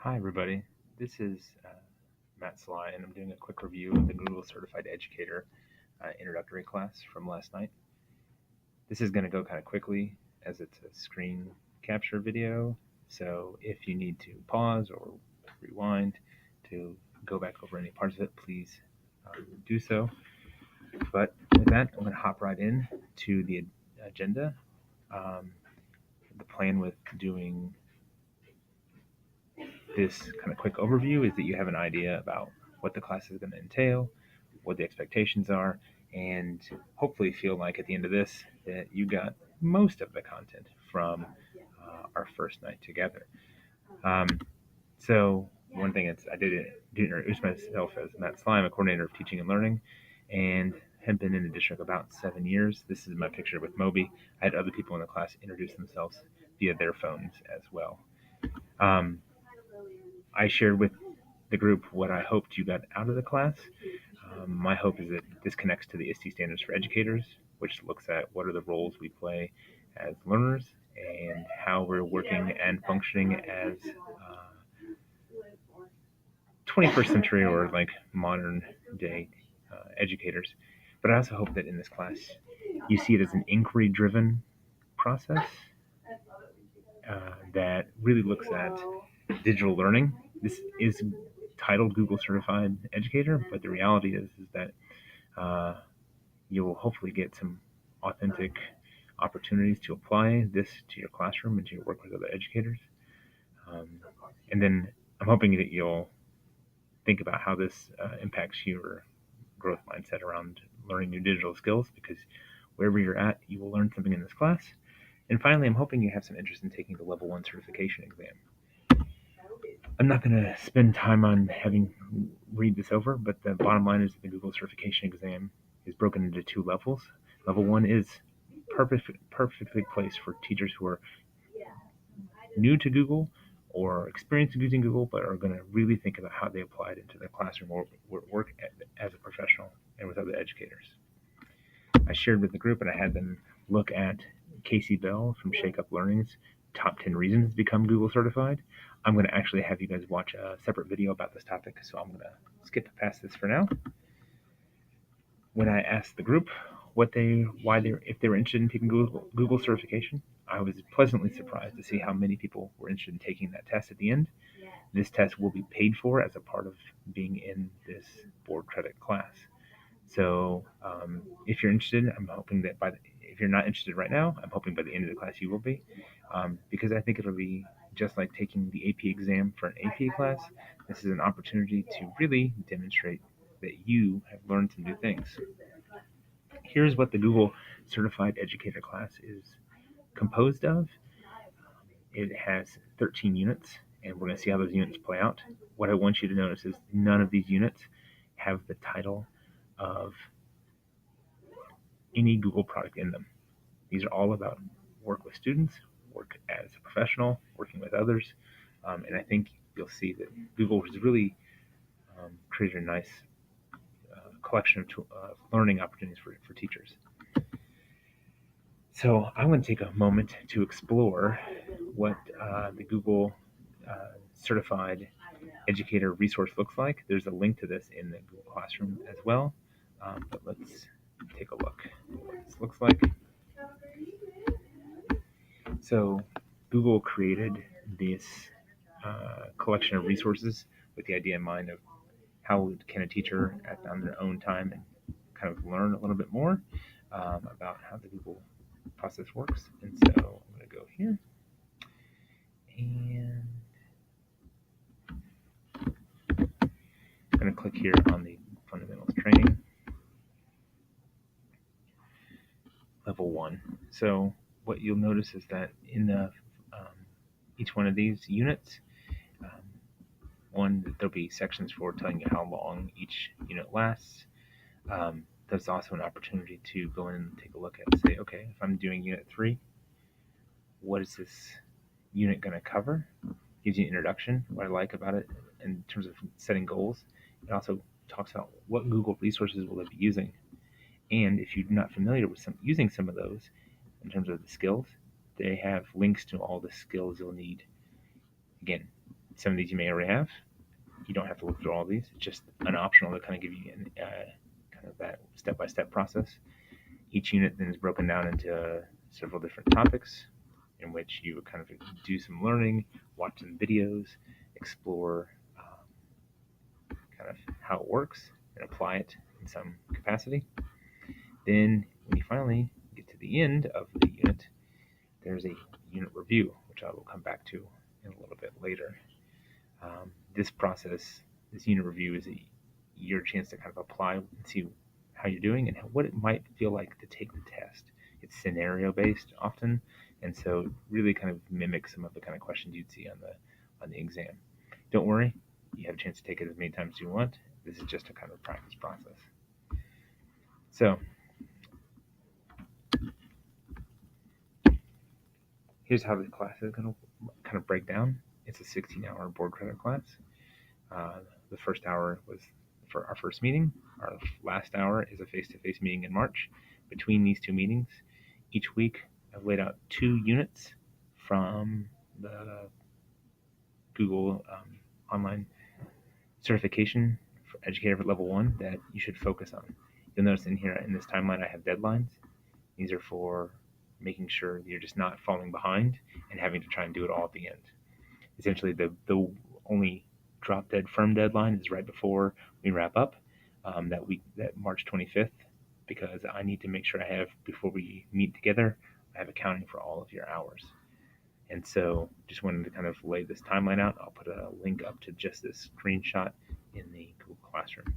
Hi, everybody. This is Matt Sly, and I'm doing a quick review of the Google Certified Educator introductory class from last night. This is going to go kind of quickly as it's a screen capture video, so if you need to pause or rewind to go back over any parts of it, please do so. But with that, I'm going to hop right in to the agenda. The plan with doing this kind of quick overview is that you have an idea about what the class is going to entail, what the expectations are, and hopefully feel like at the end of this that you got most of the content from our first night together. So one thing is I did introduce myself as Matt Slime, a coordinator of teaching and learning, and have been in the district about 7 years. This is my picture with Moby. I had other people in the class introduce themselves via their phones as well. I shared with the group what I hoped you got out of the class. My hope is that this connects to the ISTE standards for educators, which looks at what are the roles we play as learners and how we're working and functioning as 21st century or like modern day educators. But I also hope that in this class you see it as an inquiry driven process that really looks at digital learning. This is titled Google Certified Educator, but the reality is that you'll hopefully get some authentic opportunities to apply this to your classroom and to your work with other educators. And then I'm hoping that you'll think about how this impacts your growth mindset around learning new digital skills, because wherever you're at, you will learn something in this class. And finally, I'm hoping you have some interest in taking the level 1 certification exam. I'm not going to spend time on having read this over, but the bottom line is that the Google certification exam is broken into 2 levels. Level 1 is perfectly placed for teachers who are new to Google or experienced in using Google, but are going to really think about how they apply it into their classroom or work as a professional and with other educators. I shared with the group and I had them look at Casey Bell from Shake Up Learning's top 10 reasons to become Google certified. I'm going to actually have you guys watch a separate video about this topic, so I'm going to skip past this for now. When I asked the group if they were interested in taking Google certification, I was pleasantly surprised to see how many people were interested in taking that test at the end. This test will be paid for as a part of being in this board credit class. So if you're interested, I'm hoping that if you're not interested right now, I'm hoping by the end of the class you will be, because I think it'll be just like taking the AP exam for an AP class. This is an opportunity to really demonstrate that you have learned some new things. Here's what the Google Certified Educator class is composed of. It has 13 units, and we're going to see how those units play out. What I want you to notice is none of these units have the title of any Google product in them. These are all about work with students, work as a professional, working with others, and I think you'll see that Google has really created a nice collection of learning opportunities for teachers. So I'm going to take a moment to explore what the Google Certified Educator resource looks like. There's a link to this in the Google Classroom as well, but let's take a look at what this looks like. So Google created this collection of resources with the idea in mind of how can a teacher act on their own time and kind of learn a little bit more about how the Google process works. And so I'm going to go here and I'm going to click here on the fundamentals training level 1. So what you'll notice is that in the each one of these units, there'll be sections for telling you how long each unit lasts. There's also an opportunity to go in and take a look at and say, okay, if I'm doing unit 3, what is this unit going to cover? Gives you an introduction, what I like about it in terms of setting goals. It also talks about what Google resources will they be using. And if you're not familiar with using some of those in terms of the skills, they have links to all the skills you'll need. Again, Some of these you may already have. You don't have to look through all of these. It's just an optional to kind of give you kind of that step-by-step process. Each unit then is broken down into several different topics in which you kind of do some learning, watch some videos, explore kind of how it works, and apply it in some capacity. Then, when you finally get to the end of the unit, there's a unit review, which I will come back to in a little bit later. This process, this unit review, is your chance to kind of apply and see how you're doing and what it might feel like to take the test. It's scenario based often, and so really kind of mimics some of the kind of questions you'd see on the exam. Don't worry, you have a chance to take it as many times as you want. This is just a kind of practice process. So here's how the class is going to kind of break down. It's a 16-hour board credit class. The first hour was for our first meeting. Our last hour is a face-to-face meeting in March. Between these two meetings, each week I've laid out 2 units from the Google online certification for Educator Level 1 that you should focus on. You'll notice in here in this timeline I have deadlines. These are for making sure you're just not falling behind and having to try and do it all at the end. Essentially, the only drop dead firm deadline is right before we wrap up that week, that March 25th, because I need to make sure I have, before we meet together, I have accounting for all of your hours. And so just wanted to kind of lay this timeline out. I'll put a link up to just this screenshot in the Google Classroom.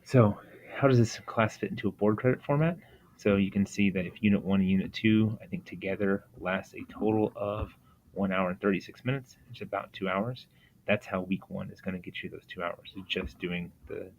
So how does this class fit into a board credit format? So you can see that if Unit 1 and Unit 2, I think together last a total of 1 hour and 36 minutes, which is about 2 hours. That's how week 1 is going to get you those 2 hours. So just doing the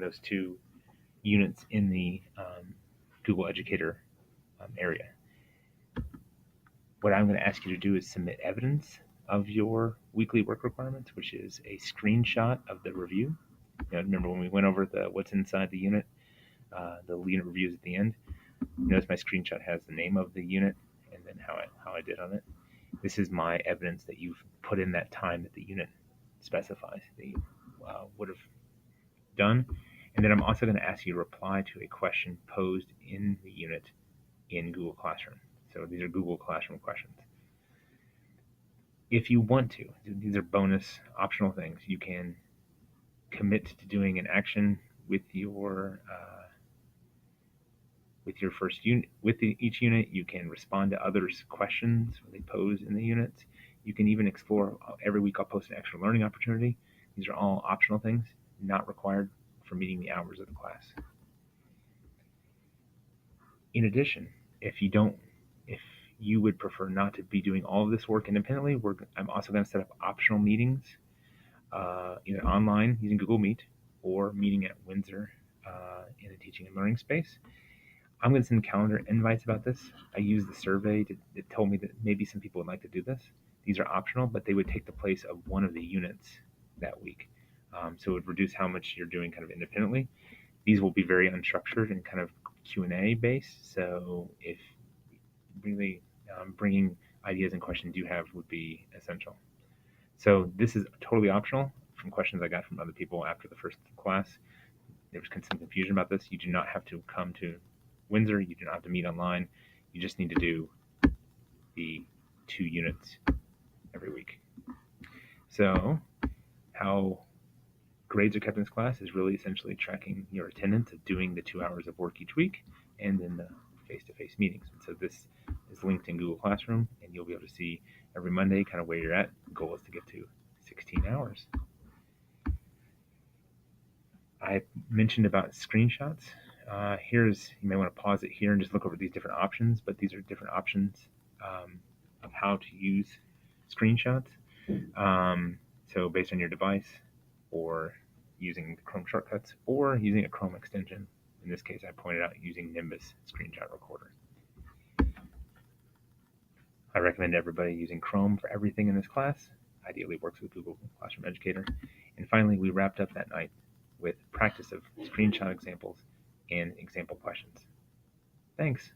those 2 units in the Google Educator area. What I'm going to ask you to do is submit evidence of your weekly work requirements, which is a screenshot of the review. Remember when we went over what's inside the unit, the unit reviews at the end? Notice my screenshot has the name of the unit and then how I did on it. This is my evidence that you've put in that time that the unit specifies that you would have done. And then I'm also going to ask you to reply to a question posed in the unit in Google Classroom. So these are Google Classroom questions. If you want to, these are bonus optional things. You can commit to doing an action with your first unit. With each unit, you can respond to others' questions they pose in the units. You can even explore. Every week I'll post an extra learning opportunity. These are all optional things, not required for meeting the hours of the class. In addition, if you would prefer not to be doing all of this work independently, I'm also going to set up optional meetings, either online using Google Meet or meeting at Windsor in a teaching and learning space. I'm going to send calendar invites about this. I used the survey that told me that maybe some people would like to do this. These are optional, but they would take the place of one of the units that week. So it would reduce how much you're doing kind of independently. These will be very unstructured and kind of Q&A based. So if really bringing ideas and questions you have would be essential. So this is totally optional from questions I got from other people after the first class. There was some confusion about this. You do not have to come to Windsor. You do not have to meet online. You just need to do the 2 units every week. So how grades are kept in this class is really essentially tracking your attendance of doing the 2 hours of work each week and then the face-to-face meetings. And so this is linked in Google Classroom, and you'll be able to see every Monday kind of where you're at. The goal is to get to 16 hours. I mentioned about screenshots. You may want to pause it here and just look over these different options, but these are different options of how to use screenshots. So based on your device, or using the Chrome shortcuts, or using a Chrome extension. In this case, I pointed out using Nimbus Screenshot Recorder. I recommend everybody using Chrome for everything in this class. Ideally works with Google Classroom Educator. And finally, we wrapped up that night with practice of screenshot examples and example questions. Thanks.